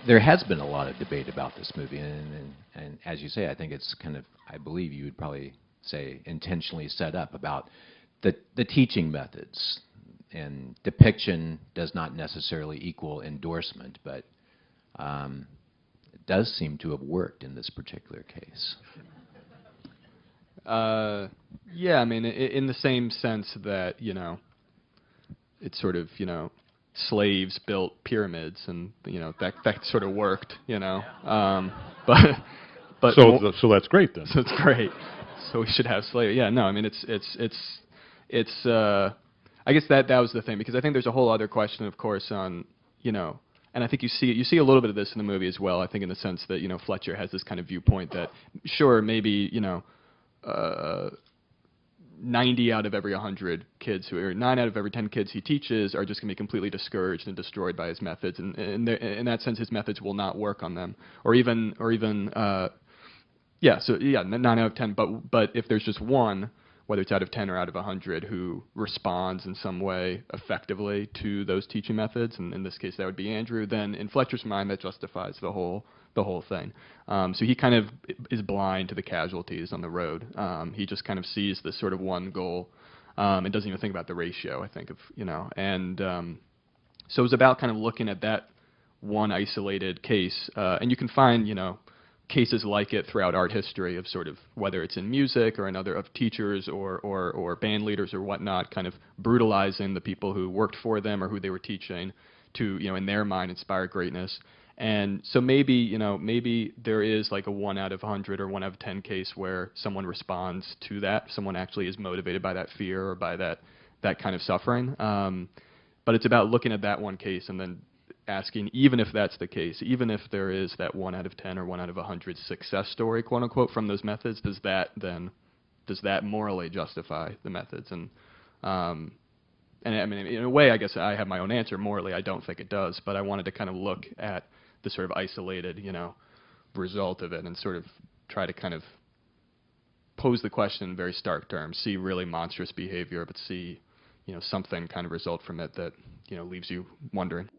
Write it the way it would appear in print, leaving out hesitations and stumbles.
there has been a lot of debate about this movie, and as you say, I think it's kind of, I believe you would probably say, intentionally set up about the teaching methods. And depiction does not necessarily equal endorsement, but it does seem to have worked in this particular case. Yeah, I mean, in the same sense that, it's sort of, slaves built pyramids, and that sort of worked, but So that's great then. so it's great. So we should have slavery. Yeah, no, I mean, it's I guess that was the thing, because I think there's a whole other question, of course, on, and I think you see a little bit of this in the movie as well. I think in the sense that Fletcher has this kind of viewpoint that sure, maybe 90 out of every 100 kids or 9 out of every 10 kids he teaches are just going to be completely discouraged and destroyed by his methods, and in that sense his methods will not work on them, or even yeah, so yeah, 9 out of 10, but if there's just one, whether it's out of 10 or out of 100, who responds in some way effectively to those teaching methods, and in this case that would be Andrew, then in Fletcher's mind that justifies the whole thing. So he kind of is blind to the casualties on the road. He just kind of sees this sort of one goal, and doesn't even think about the ratio, I think, of, and so it's about kind of looking at that one isolated case, and you can find, cases like it throughout art history of sort of, whether it's in music or another, of teachers or band leaders or whatnot, kind of brutalizing the people who worked for them or who they were teaching to, in their mind, inspire greatness. And so maybe, maybe there is like a 1 out of 100 or 1 out of 10 case where someone responds to that, someone actually is motivated by that fear or by that kind of suffering. But it's about looking at that one case and then asking, even if that's the case, even if there is that 1 out of 10 or 1 out of 100 success story, quote unquote, from those methods, does that morally justify the methods? And I mean, in a way, I guess I have my own answer. Morally, I don't think it does, but I wanted to kind of look at the sort of isolated, result of it and sort of try to kind of pose the question in very stark terms, see really monstrous behavior, but see, something kind of result from it that, leaves you wondering.